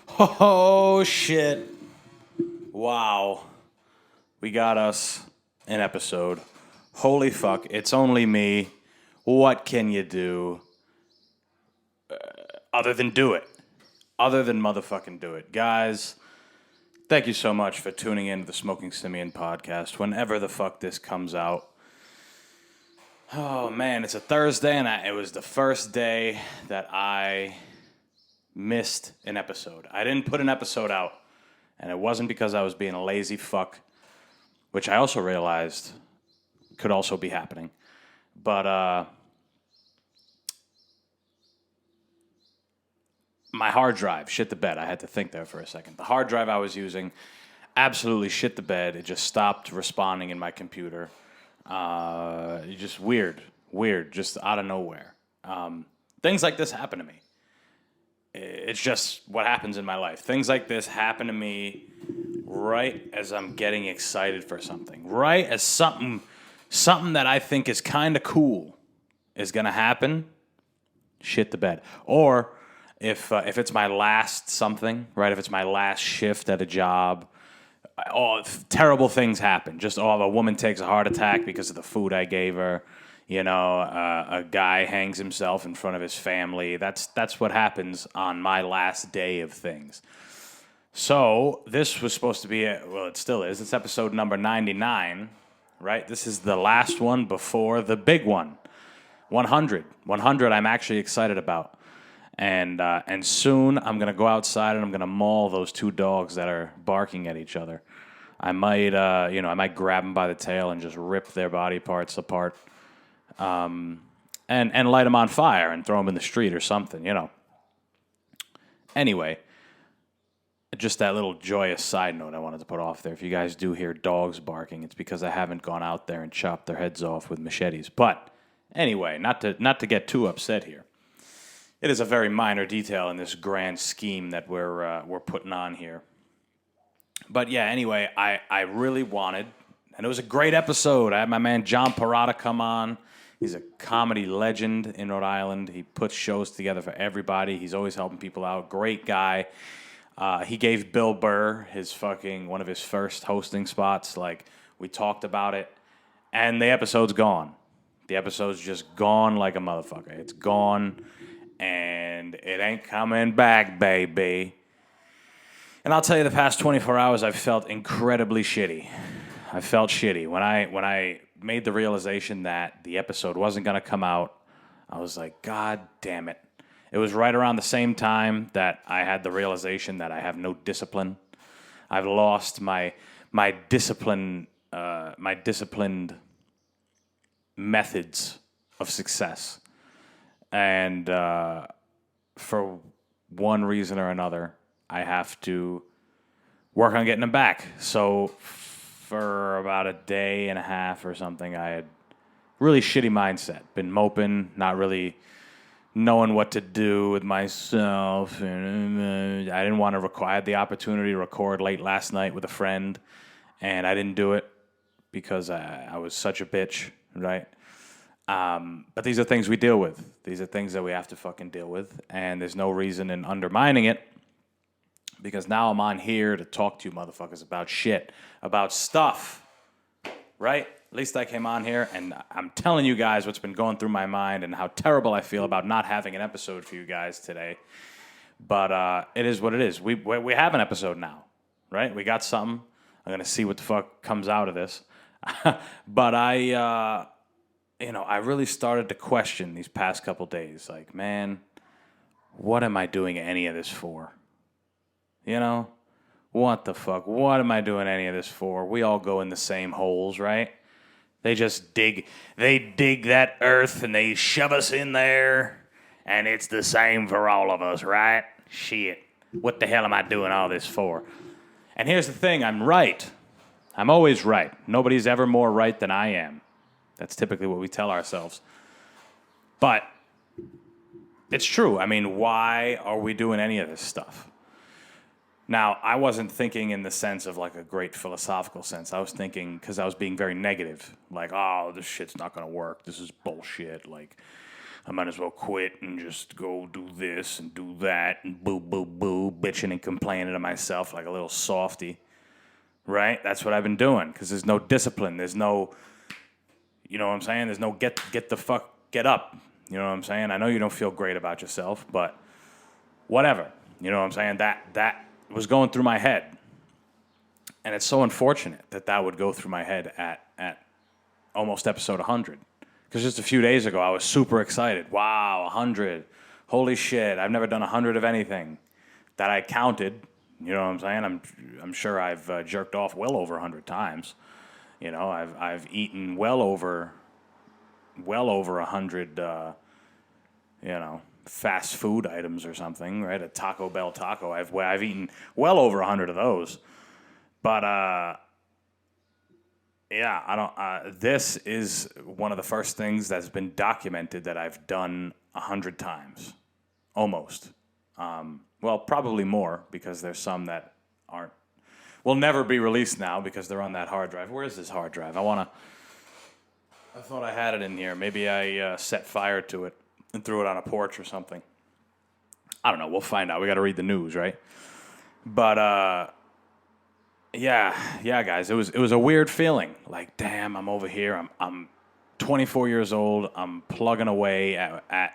Oh, shit. Wow. We got us an episode. Holy fuck. It's only me. What can you do other than do it? Other than motherfucking do it. Guys, thank you so much for tuning in to the Smoking Simian podcast. Whenever the fuck this comes out. Oh, man. It's a Thursday, and it was the first day that I missed an episode. I didn't put an episode out. And it wasn't because I was being a lazy fuck, which I also realized could also be happening. But my hard drive shit the bed. I had to think there for a second. The hard drive I was using absolutely shit the bed. It just stopped responding in my computer. Just weird, just out of nowhere. Things like this happen to me. It's just what happens in my life. Things like this happen to me right as I'm getting excited for something. Right as something that I think is kind of cool is going to happen, shit the bed. Or if it's my last something, right? If it's my last shift at a job, terrible things happen. Just, a woman takes a heart attack because of the food I gave her. A guy hangs himself in front of his family. That's what happens on my last day of things. So this was supposed to be, it still is. It's episode number 99, right? This is the last one before the big one, 100. 100 I'm actually excited about. And soon I'm going to go outside and I'm going to maul those two dogs that are barking at each other. I might grab them by the tail and just rip their body parts apart. And light them on fire and throw them in the street or something, Anyway, just that little joyous side note I wanted to put off there. If you guys do hear dogs barking, it's because I haven't gone out there and chopped their heads off with machetes. But anyway, not to get too upset here. It is a very minor detail in this grand scheme that we're putting on here. But yeah, anyway, I really wanted, and it was a great episode. I had my man John Parada come on. He's a comedy legend in Rhode Island. He puts shows together for everybody. He's always helping people out. Great guy. He gave Bill Burr one of his first hosting spots. Like, we talked about it, and the episode's gone. The episode's just gone like a motherfucker. It's gone, and it ain't coming back, baby. And I'll tell you, the past 24 hours, I've felt incredibly shitty. I felt shitty. When I made the realization that the episode wasn't going to come out, I was like, God damn it. It was right around the same time that I had the realization that I have no discipline. I've lost my disciplined methods of success. And for one reason or another, I have to work on getting them back. So for about a day and a half or something, I had really shitty mindset. Been moping, not really knowing what to do with myself. I didn't want to record. I had the opportunity to record late last night with a friend, and I didn't do it because I was such a bitch, right? But these are things we deal with. These are things that we have to fucking deal with, and there's no reason in undermining it, because now I'm on here to talk to you motherfuckers about shit, about stuff, right? At least I came on here, and I'm telling you guys what's been going through my mind and how terrible I feel about not having an episode for you guys today. But it is what it is. We have an episode now, right? We got something. I'm going to see what the fuck comes out of this. But I really started to question these past couple days. Like, man, what am I doing any of this for? What the fuck? What am I doing any of this for? We all go in the same holes, right? They just dig that earth and they shove us in there, and it's the same for all of us, right? Shit. What the hell am I doing all this for? And here's the thing, I'm right. I'm always right. Nobody's ever more right than I am. That's typically what we tell ourselves. But it's true. I mean, why are we doing any of this stuff? Now, I wasn't thinking in the sense of like a great philosophical sense. I was thinking because I was being very negative. Like, oh, this shit's not going to work. This is bullshit. Like, I might as well quit and just go do this and do that and boo, boo, boo, bitching and complaining to myself like a little softy, right? That's what I've been doing because there's no discipline. There's no, you know what I'm saying? There's no get up. You know what I'm saying? I know you don't feel great about yourself, but whatever. You know what I'm saying? That was going through my head. And it's so unfortunate that would go through my head at almost episode 100. Because just a few days ago, I was super excited. Wow, 100. Holy shit, I've never done 100 of anything that I counted. You know what I'm saying? I'm sure I've jerked off well over 100 times. You know, I've eaten well over 100, fast food items or something, right? A Taco Bell taco. I've eaten well over 100 of those. But yeah, I don't. This is one of the first things that's been documented that I've done 100 times, almost. Well, probably more because there's some that will never be released now because they're on that hard drive. Where is this hard drive? I thought I had it in here. Maybe I set fire to it and threw it on a porch or something. I don't know. We'll find out. We got to read the news, right? But yeah, guys. It was a weird feeling. Like, damn, I'm over here. I'm 24 years old. I'm plugging away at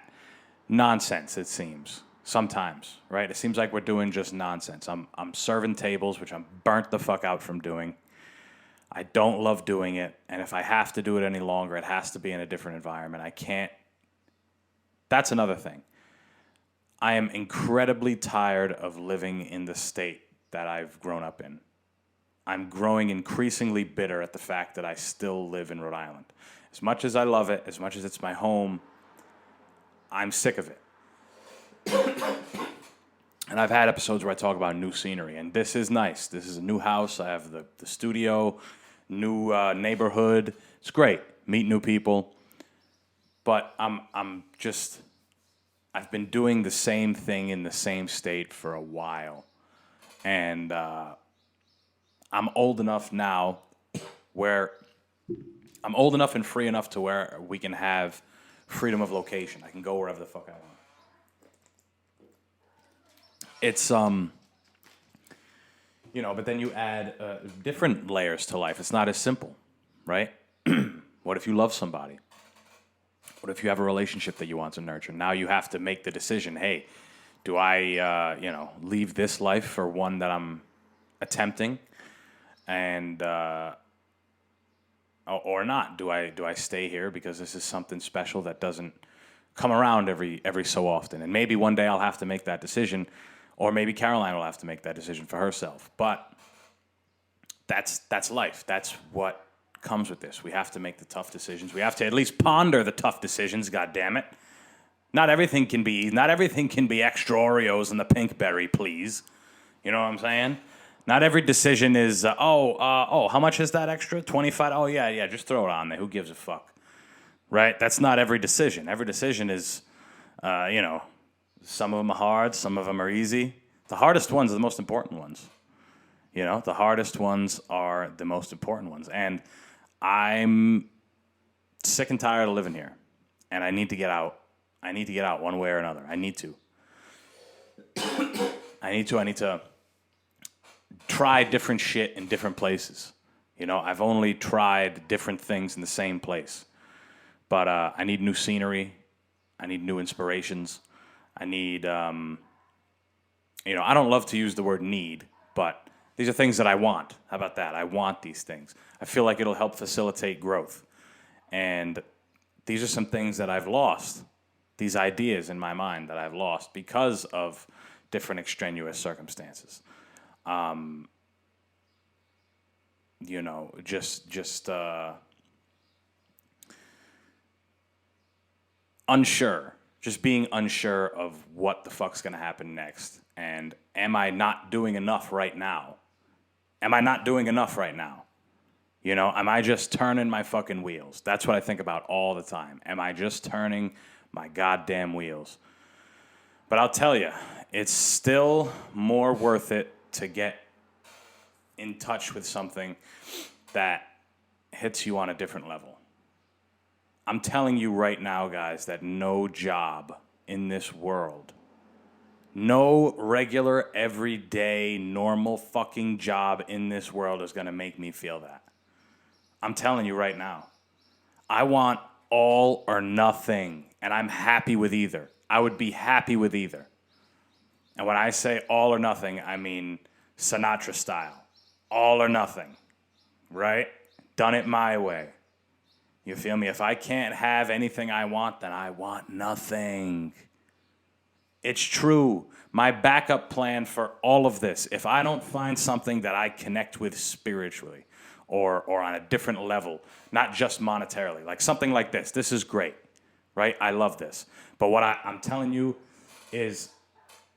nonsense. It seems sometimes, right? It seems like we're doing just nonsense. I'm serving tables, which I'm burnt the fuck out from doing. I don't love doing it, and if I have to do it any longer, it has to be in a different environment. I can't. That's another thing. I am incredibly tired of living in the state that I've grown up in. I'm growing increasingly bitter at the fact that I still live in Rhode Island. As much as I love it, as much as it's my home, I'm sick of it. And I've had episodes where I talk about new scenery, and this is nice. This is a new house. I have the studio, new neighborhood. It's great. Meet new people. But I've been doing the same thing in the same state for a while. And I'm old enough now where I'm old enough and free enough to where we can have freedom of location. I can go wherever the fuck I want. It's, but then you add different layers to life. It's not as simple, right? What if you love somebody? What if you have a relationship that you want to nurture? Now you have to make the decision, hey, do I, leave this life for one that I'm attempting and, or not? Do I stay here because this is something special that doesn't come around every so often? And maybe one day I'll have to make that decision, or maybe Caroline will have to make that decision for herself. But that's life. That's what comes with this. We have to make the tough decisions. We have to at least ponder the tough decisions, God damn it. Not everything can be extra Oreos and the pink berry, please. You know what I'm saying? Not every decision is, how much is that extra? 25? Oh, yeah, just throw it on there. Who gives a fuck? Right? That's not every decision. Every decision is, some of them are hard, some of them are easy. The hardest ones are the most important ones. The hardest ones are the most important ones. And I'm sick and tired of living here. And I need to get out. I need to get out one way or another. I need to. I need to try different shit in different places. I've only tried different things in the same place. But I need new scenery. I need new inspirations. I need, I don't love to use the word need, but these are things that I want. How about that? I want these things. I feel like it'll help facilitate growth. And these are some things that I've lost. These ideas in my mind that I've lost because of different extraneous circumstances. Unsure. Just being unsure of what the fuck's going to happen next. And am I not doing enough right now? Am I just turning my fucking wheels? That's what I think about all the time. Am I just turning my goddamn wheels? But I'll tell you, it's still more worth it to get in touch with something that hits you on a different level. I'm telling you right now, guys, that no job in this world, no regular, everyday, normal fucking job in this world is going to make me feel that. I'm telling you right now. I want all or nothing, and I'm happy with either. I would be happy with either. And when I say all or nothing, I mean Sinatra style. All or nothing, right? Done it my way. You feel me? If I can't have anything I want, then I want nothing. It's true. My backup plan for all of this, if I don't find something that I connect with spiritually or on a different level, not just monetarily, like something like this is great, right? I love this. But what I'm telling you is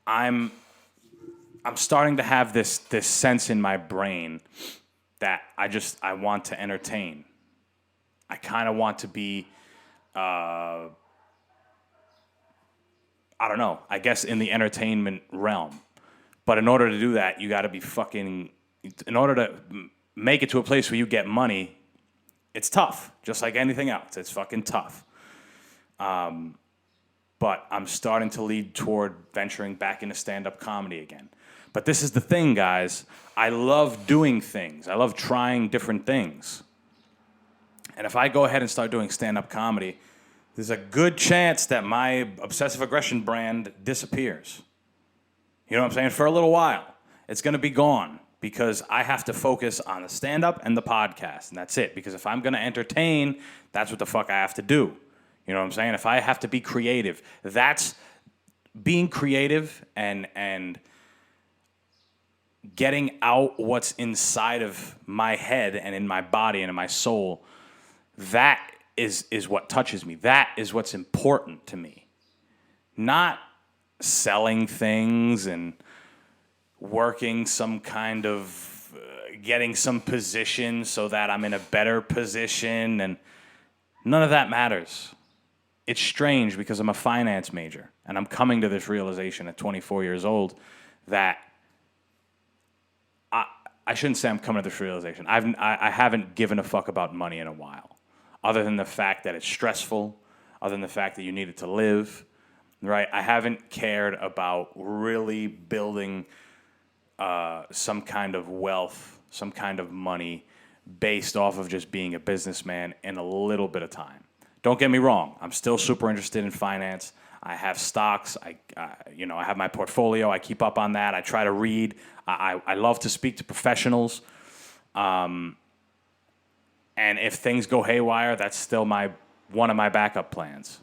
I'm starting to have this sense in my brain that I want to entertain. I kind of want to be, I don't know, I guess in the entertainment realm. But in order to do that, you got to be in order to make it to a place where you get money, it's tough, just like anything else. It's fucking tough. But I'm starting to lead toward venturing back into stand-up comedy again. But this is the thing, guys. I love doing things. I love trying different things. And if I go ahead and start doing stand-up comedy, there's a good chance that my obsessive aggression brand disappears. You know what I'm saying? For a little while. It's going to be gone because I have to focus on the stand-up and the podcast, and that's it. Because if I'm going to entertain, that's what the fuck I have to do. You know what I'm saying? If I have to be creative, that's being creative and getting out what's inside of my head and in my body and in my soul. That is what touches me. That is what's important to me. Not selling things and working some kind of, getting some position so that I'm in a better position, and none of that matters. It's strange because I'm a finance major, and I'm coming to this realization at 24 years old that I shouldn't say I'm coming to this realization. I haven't given a fuck about money in a while. Other than the fact that it's stressful, other than the fact that you need it to live, right? I haven't cared about really building some kind of wealth, some kind of money based off of just being a businessman in a little bit of time. Don't get me wrong. I'm still super interested in finance. I have stocks. I have my portfolio. I keep up on that. I try to read. I love to speak to professionals. And if things go haywire, that's still one of my backup plans.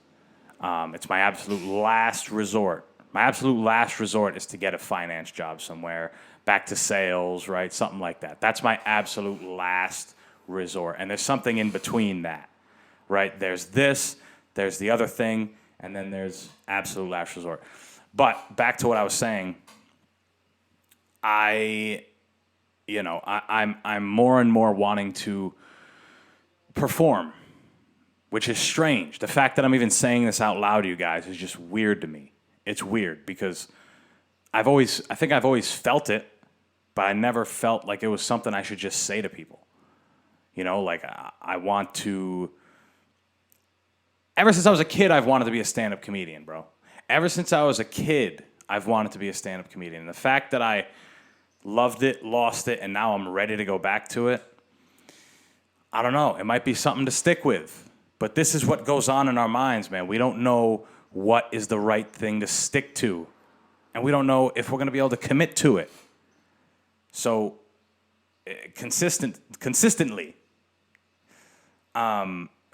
It's my absolute last resort. My absolute last resort is to get a finance job somewhere, back to sales, right? Something like that. That's my absolute last resort. And there's something in between that, right? There's this, there's the other thing, and then there's absolute last resort. But back to what I was saying, I'm more and more wanting to perform, which is strange. The fact that I'm even saying this out loud to you guys is just weird to me. It's weird because I think I've always felt it, but I never felt like it was something I should just say to people. You know, like I want to. Ever since I was a kid, I've wanted to be a stand-up comedian, bro. Ever since I was a kid, I've wanted to be a stand-up comedian. And the fact that I loved it, lost it, and now I'm ready to go back to it, I don't know. It might be something to stick with. But this is what goes on in our minds, man. We don't know what is the right thing to stick to. And we don't know if we're going to be able to commit to it. So, consistently,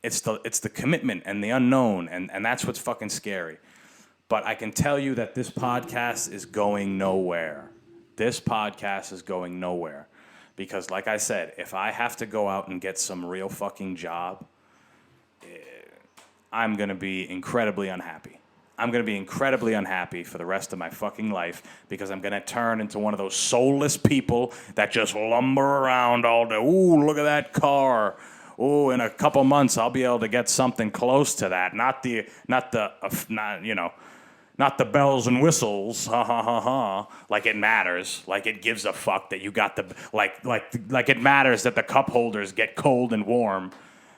it's the commitment and the unknown, and that's what's fucking scary. But I can tell you that this podcast is going nowhere. This podcast is going nowhere. Because like I said, if I have to go out and get some real fucking job, I'm going to be incredibly unhappy. I'm going to be incredibly unhappy for the rest of my fucking life because I'm going to turn into one of those soulless people that just lumber around all day. Ooh, look at that car. Ooh, in a couple months I'll be able to get something close to that. Not the bells and whistles, ha ha ha ha. Like it matters, like it gives a fuck that you got the like it matters that the cup holders get cold and warm.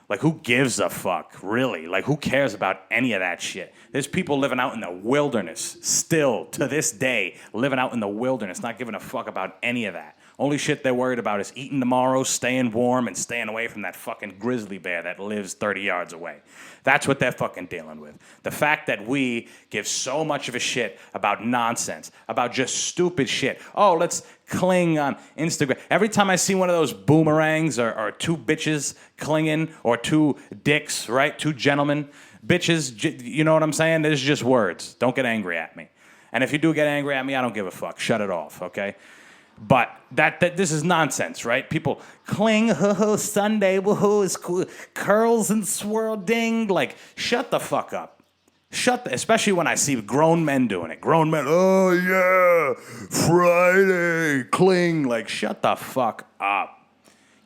Like, who gives a fuck, really? Like, who cares about any of that shit? There's people living out in the wilderness, still, to this day, living out in the wilderness, not giving a fuck about any of that. Only shit they're worried about is eating tomorrow, staying warm, and staying away from that fucking grizzly bear that lives 30 yards away. That's what they're fucking dealing with. The fact that we give so much of a shit about nonsense, about just stupid shit. Oh, let's cling on Instagram. Every time I see one of those boomerangs or two bitches clinging, or two dicks, right? Two gentlemen, bitches, you know what I'm saying? There's just words. Don't get angry at me. And if you do get angry at me, I don't give a fuck. Shut it off, okay? But that this is nonsense, right? People cling, Sunday, woohoo, it's cool, curls and swirl, ding. Like, shut the fuck up. Especially when I see grown men doing it. Grown men, oh yeah, Friday, cling. Like, shut the fuck up.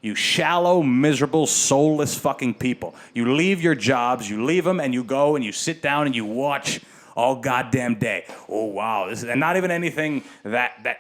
You shallow, miserable, soulless fucking people. You leave your jobs, you leave them, and you go and you sit down and you watch all goddamn day. Oh wow, and not even anything that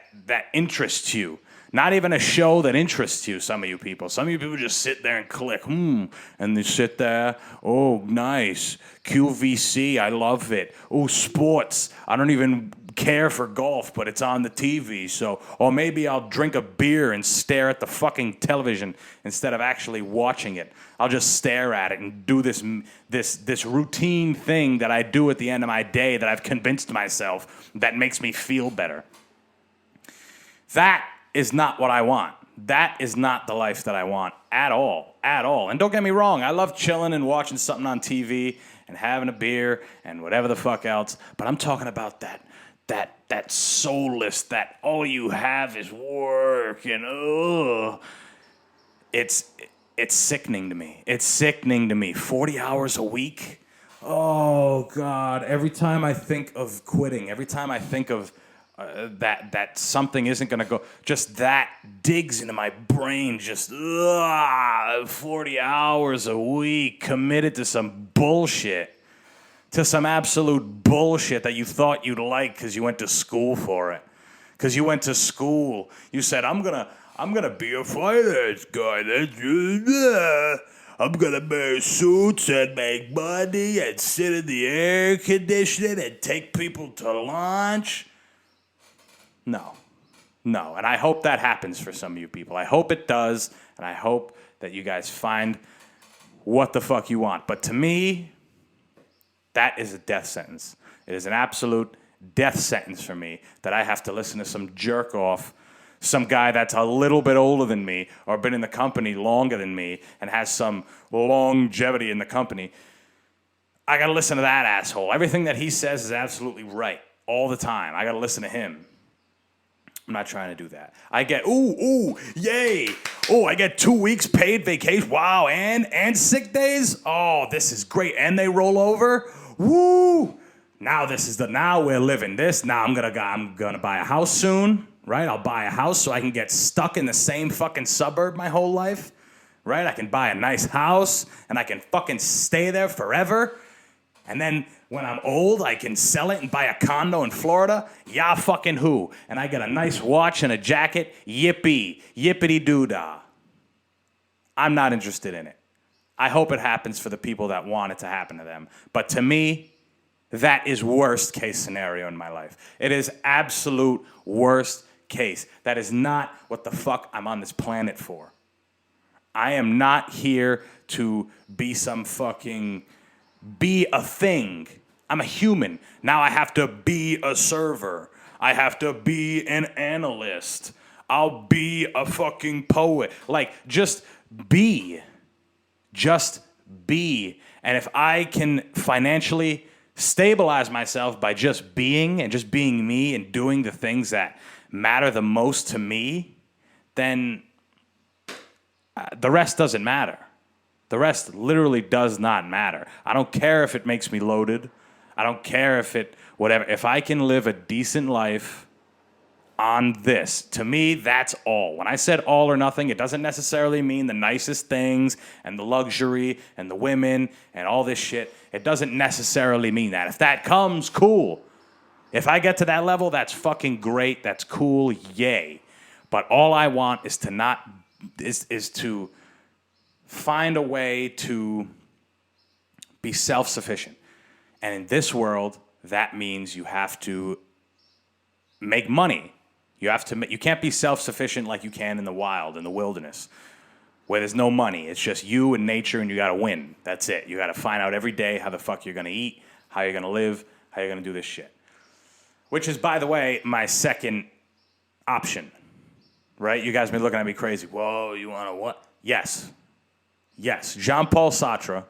interests you. Not even a show that interests you, some of you people. Some of you people just sit there and click, and they sit there, oh, nice. QVC, I love it. Oh, sports, I don't even care for golf, but it's on the TV, so, or maybe I'll drink a beer and stare at the fucking television instead of actually watching it. I'll just stare at it and do this routine thing that I do at the end of my day that I've convinced myself that makes me feel better. That is not what I want. That is not the life that I want at all, at all. And don't get me wrong, I love chilling and watching something on TV and having a beer and whatever the fuck else, but I'm talking about that soulless, that all you have is work, and it's sickening to me. It's sickening to me. 40 hours a week? Oh, God. Every time I think of quitting, every time I think of that something isn't going to go, just that digs into my brain, just 40 hours a week committed to some bullshit. To some absolute bullshit that you thought you'd like because you went to school for it. Because you went to school. You said, I'm gonna be a finance guy. I'm gonna wear suits and make money and sit in the air conditioning and take people to lunch. No. And I hope that happens for some of you people. I hope it does, and I hope that you guys find what the fuck you want. But to me, that is a death sentence. It is an absolute death sentence for me that I have to listen to some jerk off, some guy that's a little bit older than me or been in the company longer than me and has some longevity in the company. I got to listen to that asshole. Everything that he says is absolutely right all the time. I got to listen to him. I'm not trying to do that. I get, yay. Oh, I get 2 weeks paid vacation. Wow, and sick days? Oh, this is great. And they roll over? Woo! Now we're living this. Now I'm gonna buy a house soon, right? I'll buy a house so I can get stuck in the same fucking suburb my whole life, right? I can buy a nice house and I can fucking stay there forever. And then when I'm old, I can sell it and buy a condo in Florida. Yeah, fucking who? And I get a nice watch and a jacket. Yippity-doo-dah. I'm not interested in it. I hope it happens for the people that want it to happen to them. But to me, that is worst case scenario in my life. It is absolute worst case. That is not what the fuck I'm on this planet for. I am not here to be be a thing. I'm a human. Now I have to be a server. I have to be an analyst. I'll be a fucking poet. Like, just be. Just be. And if I can financially stabilize myself by just being and just being me and doing the things that matter the most to me, then the rest doesn't matter. The rest literally does not matter. I don't care if it makes me loaded. I don't care if whatever. If I can live a decent life on this, to me, that's all. When I said all or nothing, it doesn't necessarily mean the nicest things and the luxury and the women and all this shit. It doesn't necessarily mean that. If that comes, cool. If I get to that level, that's fucking great. That's cool. Yay. But all I want is to find a way to be self-sufficient. And in this world, that means you have to make money. You can't be self-sufficient like you can in the wild, in the wilderness, where there's no money. It's just you and nature, and you got to win. That's it. You got to find out every day how the fuck you're going to eat, how you're going to live, how you're going to do this shit. Which is, by the way, my second option, right? You guys been looking at me crazy. Whoa, you want to what? Yes. Jean-Paul Sartre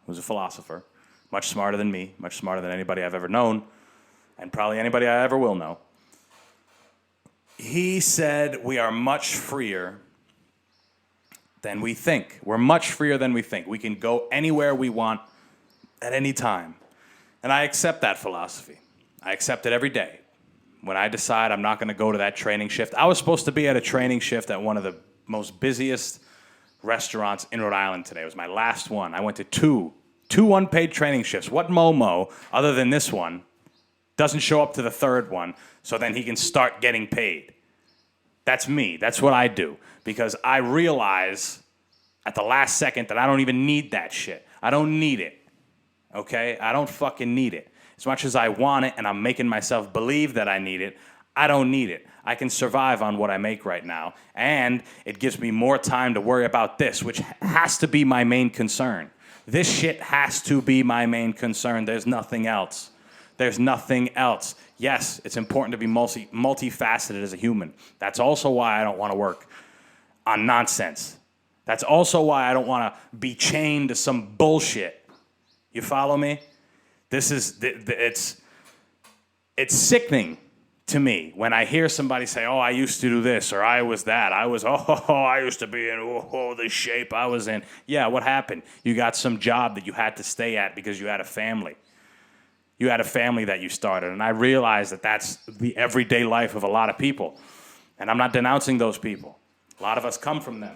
was a philosopher, much smarter than me, much smarter than anybody I've ever known, and probably anybody I ever will know. He said we are much freer than we think. We're much freer than we think. We can go anywhere we want at any time. And I accept that philosophy. I accept it every day. When I decide I'm not going to go to that training shift. I was supposed to be at a training shift at one of the most busiest restaurants in Rhode Island today. It was my last one. I went to two unpaid training shifts. What Momo, other than this one, doesn't show up to the third one so then he can start getting paid? That's me. That's what I do. Because I realize at the last second that I don't even need that shit. I don't need it. Okay? I don't fucking need it. As much as I want it and I'm making myself believe that I need it, I don't need it. I can survive on what I make right now. And it gives me more time to worry about this, which has to be my main concern. This shit has to be my main concern. There's nothing else. Yes, it's important to be multifaceted as a human. That's also why I don't want to work on nonsense. That's also why I don't want to be chained to some bullshit. You follow me? It's sickening to me when I hear somebody say, oh, I used to do this, or I was that. I used to be in the shape I was in. Yeah, what happened? You got some job that you had to stay at because you had a family. You had a family that you started. And I realize that that's the everyday life of a lot of people. And I'm not denouncing those people. A lot of us come from them.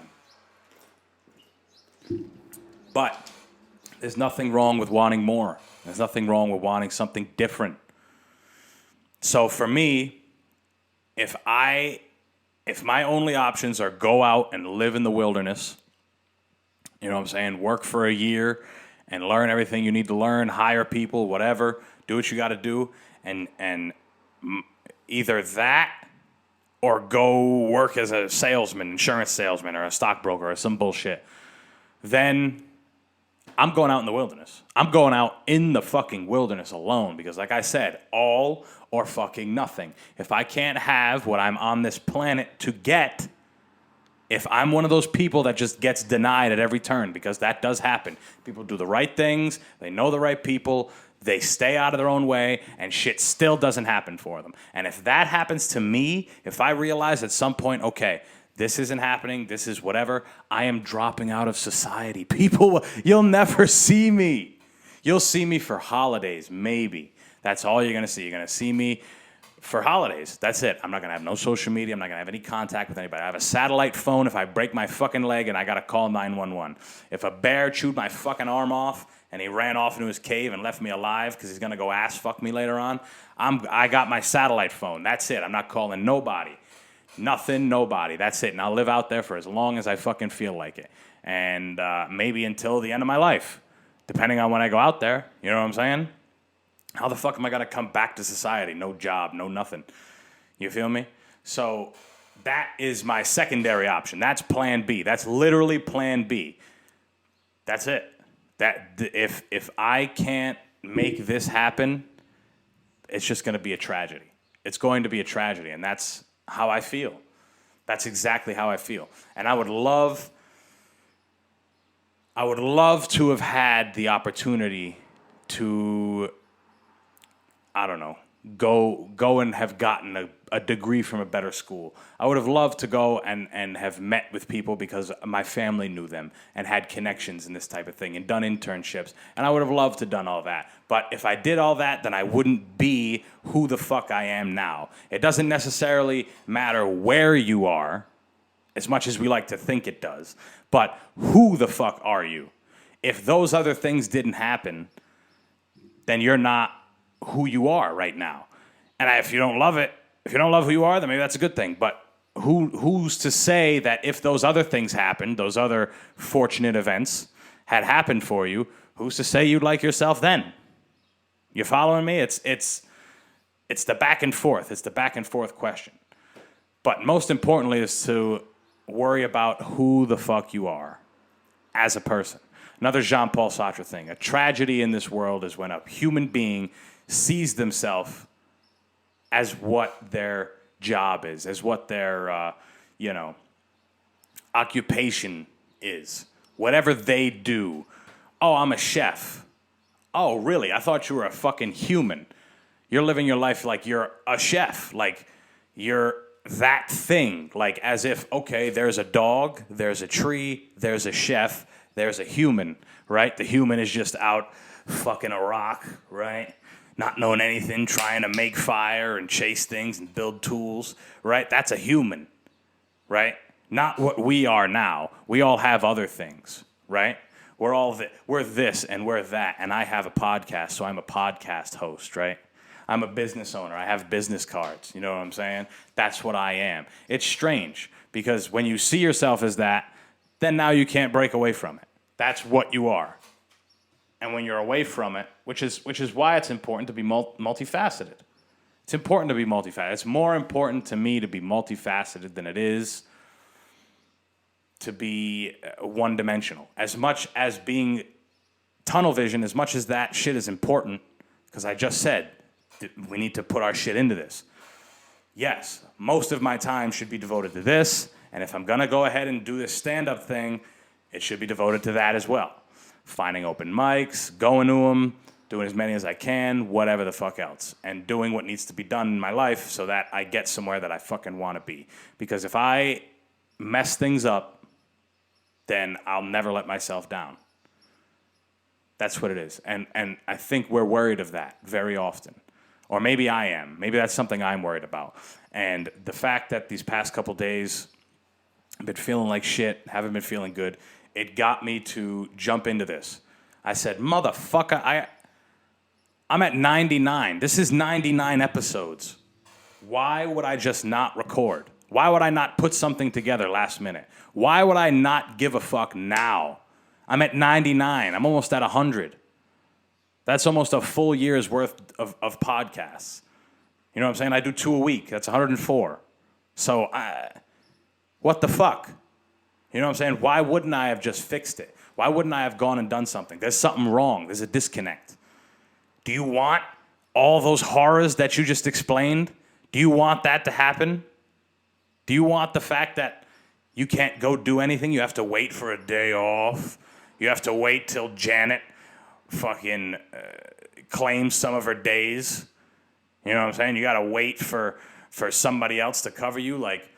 But there's nothing wrong with wanting more. There's nothing wrong with wanting something different. So for me, if my only options are go out and live in the wilderness, you know what I'm saying, work for a year and learn everything you need to learn, hire people, whatever, do what you got to do, and either that or go work as a salesman, insurance salesman, or a stockbroker or some bullshit, then I'm going out in the wilderness. I'm going out in the fucking wilderness alone because, like I said, all or fucking nothing. If I can't have what I'm on this planet to get, if I'm one of those people that just gets denied at every turn, because that does happen. People do the right things, they know the right people, they stay out of their own way, and shit still doesn't happen for them. And if that happens to me, if I realize at some point, okay, this isn't happening, this is whatever, I am dropping out of society. People, you'll never see me. You'll see me for holidays, maybe. That's all you're going to see. You're going to see me for holidays. That's it. I'm not going to have no social media. I'm not going to have any contact with anybody. I have a satellite phone if I break my fucking leg and I got to call 911. If a bear chewed my fucking arm off and he ran off into his cave and left me alive because he's going to go ass fuck me later on, I got my satellite phone. That's it. I'm not calling nobody. Nothing, nobody. That's it. And I'll live out there for as long as I fucking feel like it. And maybe until the end of my life, depending on when I go out there. You know what I'm saying? How the fuck am I going to come back to society? No job, no nothing. You feel me? So that is my secondary option. That's plan B. That's literally plan B. That's it. That if I can't make this happen, it's just going to be a tragedy. It's going to be a tragedy, and that's how I feel. That's exactly how I feel. And I would love to have had the opportunity to, I don't know, go and have gotten a degree from a better school. I would have loved to go and have met with people because my family knew them and had connections in this type of thing and done internships. And I would have loved to have done all that. But if I did all that, then I wouldn't be who the fuck I am now. It doesn't necessarily matter where you are, as much as we like to think it does. But who the fuck are you? If those other things didn't happen, then you're not who you are right now. And if you don't love it, if you don't love who you are, then maybe that's a good thing. But who's to say that if those other things happened, those other fortunate events had happened for you, who's to say you'd like yourself then? You following me? It's the back and forth. It's the back and forth question. But most importantly is to worry about who the fuck you are as a person. Another Jean-Paul Sartre thing. A tragedy in this world is when a human being sees themselves as what their job is, as what their, occupation is. Whatever they do. Oh, I'm a chef. Oh, really? I thought you were a fucking human. You're living your life like you're a chef. Like, you're that thing. Like, as if, okay, there's a dog, there's a tree, there's a chef, there's a human, right? The human is just out fucking a rock, right? Not knowing anything, trying to make fire and chase things and build tools, right? That's a human, right? Not what we are now. We all have other things, right? We're this and we're that, and I have a podcast, so I'm a podcast host, right? I'm a business owner. I have business cards. You know what I'm saying? That's what I am. It's strange because when you see yourself as that, then now you can't break away from it. That's what you are. And when you're away from it, which is why it's important to be multifaceted. It's important to be multifaceted. It's more important to me to be multifaceted than it is to be one-dimensional. As much as being tunnel vision, as much as that shit is important, because I just said we need to put our shit into this. Yes, most of my time should be devoted to this, and if I'm going to go ahead and do this stand-up thing, it should be devoted to that as well. Finding open mics, going to them, doing as many as I can, whatever the fuck else, and doing what needs to be done in my life so that I get somewhere that I fucking want to be. Because if I mess things up, then I'll never let myself down. That's what it is. And I think we're worried of that very often. Or maybe I am. Maybe that's something I'm worried about. And the fact that these past couple days I've been feeling like shit, haven't been feeling good, it got me to jump into this. I said, motherfucker, I'm at 99. This is 99 episodes. Why would I just not record? Why would I not put something together last minute? Why would I not give a fuck now? I'm at 99. I'm almost at 100. That's almost a full year's worth of podcasts. You know what I'm saying? I do 2 a week. That's 104. So, what the fuck? You know what I'm saying? Why wouldn't I have just fixed it? Why wouldn't I have gone and done something? There's something wrong. There's a disconnect. Do you want all those horrors that you just explained? Do you want that to happen? Do you want the fact that you can't go do anything? You have to wait for a day off. You have to wait till Janet fucking claims some of her days. You know what I'm saying? You got to wait for somebody else to cover you. Like,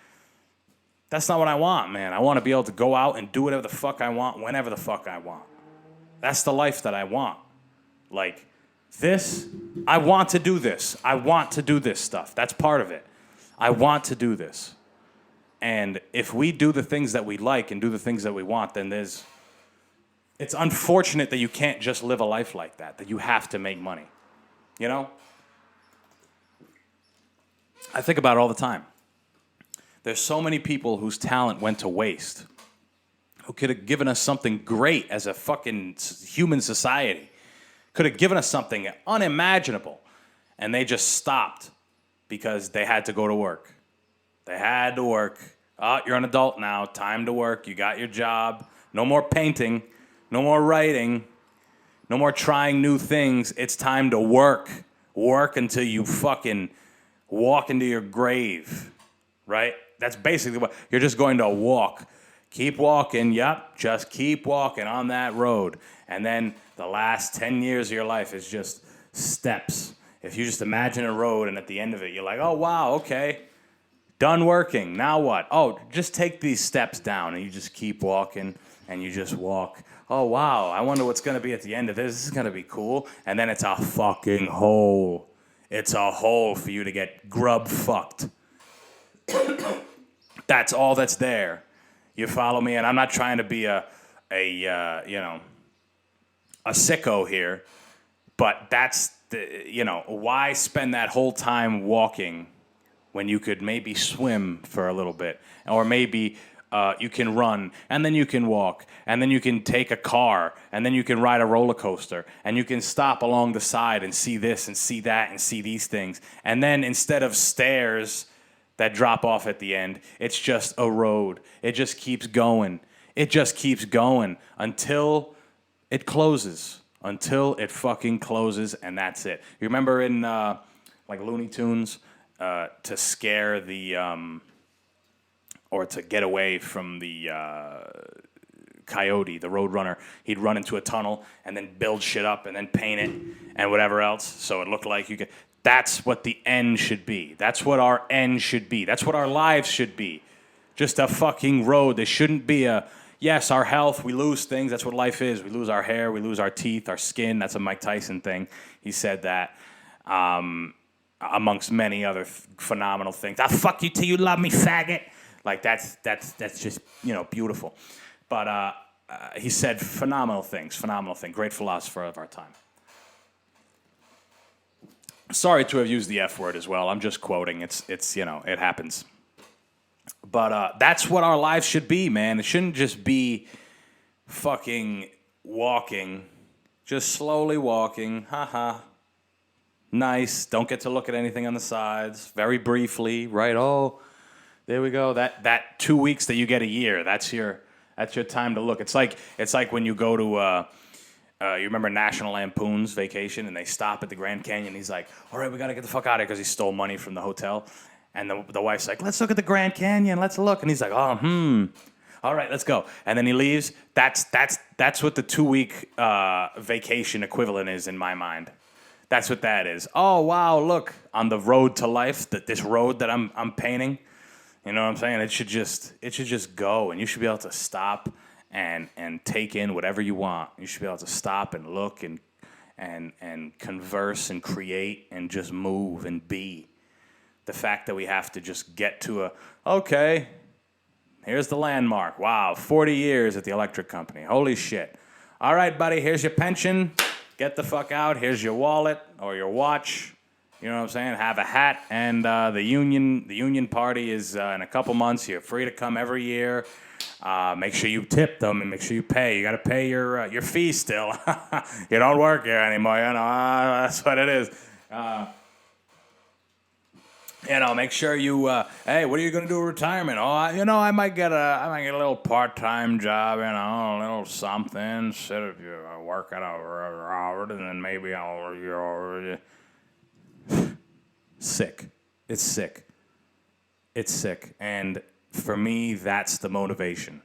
that's not what I want, man. I want to be able to go out and do whatever the fuck I want, whenever the fuck I want. That's the life that I want. Like, this, I want to do this. I want to do this stuff. That's part of it. I want to do this. And if we do the things that we like and do the things that we want, then it's unfortunate that you can't just live a life like that you have to make money. You know? I think about it all the time. There's so many people whose talent went to waste, who could have given us something great as a fucking human society, could have given us something unimaginable, and they just stopped because they had to go to work. They had to work. Oh, you're an adult now. Time to work. You got your job. No more painting. No more writing. No more trying new things. It's time to work. Work until you fucking walk into your grave. Right? That's basically what you're just going to walk. Keep walking. Yep. Just keep walking on that road. And then the last 10 years of your life is just steps. If you just imagine a road and at the end of it, you're like, oh, wow, okay. Done working. Now what? Oh, just take these steps down and you just keep walking and you just walk. Oh, wow, I wonder what's going to be at the end of this. This is going to be cool. And then it's a fucking hole. It's a hole for you to get grub fucked. That's all that's there. You follow me? And I'm not trying to be a sicko here, but that's why spend that whole time walking when you could maybe swim for a little bit, or maybe you can run, and then you can walk, and then you can take a car, and then you can ride a roller coaster, and you can stop along the side and see this and see that and see these things. And then instead of stairs that drop off at the end, it's just a road. It just keeps going. It just keeps going until it closes. Until it fucking closes, and that's it. You remember in like Looney Tunes, to scare the or to get away from the coyote, the roadrunner, he'd run into a tunnel and then build shit up and then paint it and whatever else so it looked like you could. That's what the end should be. That's what our end should be. That's what our lives should be. Just a fucking road. There shouldn't be a, yes, our health, we lose things. That's what life is. We lose our hair, we lose our teeth, our skin. That's a Mike Tyson thing. He said that. Amongst many other phenomenal things. I'll fuck you till you love me, faggot. Like, that's just, beautiful. But he said phenomenal things. Great philosopher of our time. Sorry to have used the F word as well. I'm just quoting. It's it happens. But that's what our lives should be, man. It shouldn't just be fucking walking. Just slowly walking. Haha. Nice. Don't get to look at anything on the sides. Very briefly, right? Oh, there we go. That 2 weeks that you get a year. That's your time to look. It's like when you go to you remember National Lampoon's Vacation, and they stop at the Grand Canyon. He's like, all right, we got to get the fuck out of here because he stole money from the hotel. And the wife's like, let's look at the Grand Canyon. Let's look. And he's like, all right, let's go. And then he leaves. That's what the 2 week vacation equivalent is in my mind. That's what that is. Oh, wow, look, on the road to life, this road that I'm painting, you know what I'm saying? It should just go, and you should be able to stop and take in whatever you want. You should be able to stop and look and converse and create and just move and be. The fact that we have to just get to okay, here's the landmark. Wow, 40 years at the electric company. Holy shit. All right, buddy, here's your pension. Get the fuck out. Here's your wallet or your watch. You know what I'm saying? Have a hat. And the union party is in a couple months. You're free to come every year. Make sure you tip them and make sure you pay. You got to pay your fee still. You don't work here anymore. That's what it is. Make sure you. Hey, what are you gonna do in retirement? Oh, I might get a little part-time job. A little something. Instead of work at a and then maybe I'll. Sick. It's sick. It's sick, and for me, that's the motivation.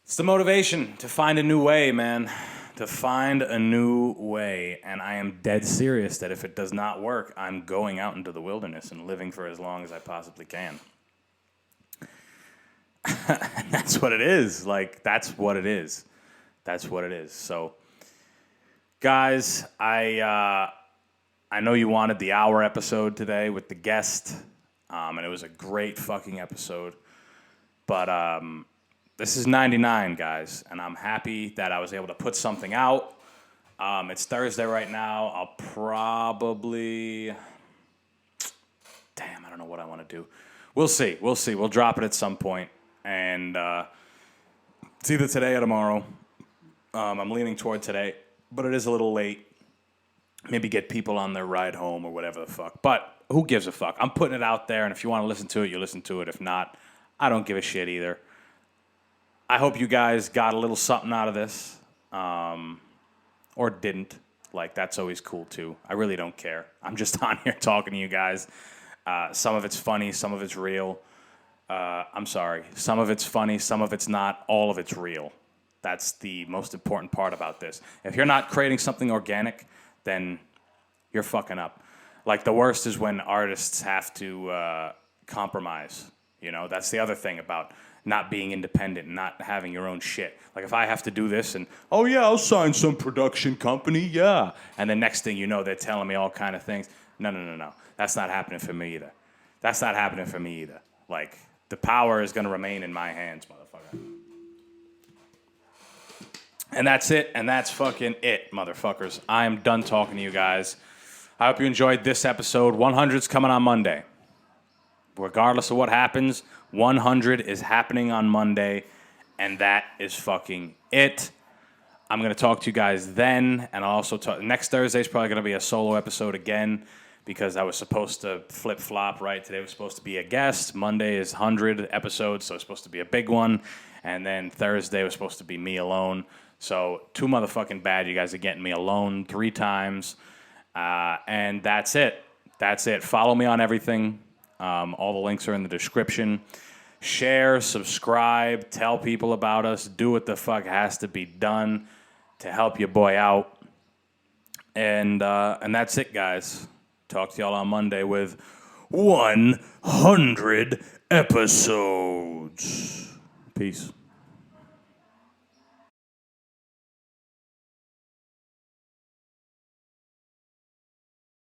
It's the motivation to find a new way, man. To find a new way, and I am dead serious that if it does not work, I'm going out into the wilderness and living for as long as I possibly can. That's what it is. Like, that's what it is. That's what it is. So, guys, I know you wanted the hour episode today with the guest, and it was a great fucking episode, but this is 99, guys, and I'm happy that I was able to put something out. It's Thursday right now. I'll probably... Damn, I don't know what I want to do. We'll see. We'll drop it at some point, and it's either today or tomorrow. I'm leaning toward today, but it is a little late. Maybe get people on their ride home or whatever the fuck. But who gives a fuck? I'm putting it out there, and if you want to listen to it, you listen to it. If not, I don't give a shit either. I hope you guys got a little something out of this, or didn't. Like, that's always cool, too. I really don't care. I'm just on here talking to you guys. Some of it's funny, some of it's real. I'm sorry. Some of it's funny, some of it's not. All of it's real. That's the most important part about this. If you're not creating something organic, then you're fucking up. Like, the worst is when artists have to compromise. That's the other thing about not being independent, not having your own shit. Like, if I have to do this and, oh, yeah, I'll sign some production company, yeah. And the next thing you know, they're telling me all kind of things. No. That's not happening for me either. Like, the power is going to remain in my hands, motherfucker. And that's it, and that's fucking it, motherfuckers. I am done talking to you guys. I hope you enjoyed this episode. 100's coming on Monday. regardless of what happens, 100 is happening on Monday, and that is fucking it. I'm going to talk to you guys then, and I'll also talk. Next Thursday is probably going to be a solo episode again because I was supposed to flip-flop, right? Today was supposed to be a guest. Monday is 100 episodes, so it's supposed to be a big one. And then Thursday was supposed to be me alone. So too motherfucking bad you guys are getting me alone 3 times. And that's it. That's it. Follow me on everything. All the links are in the description. Share, subscribe, tell people about us. Do what the fuck has to be done to help your boy out. And that's it, guys. Talk to y'all on Monday with 100 episodes. Peace.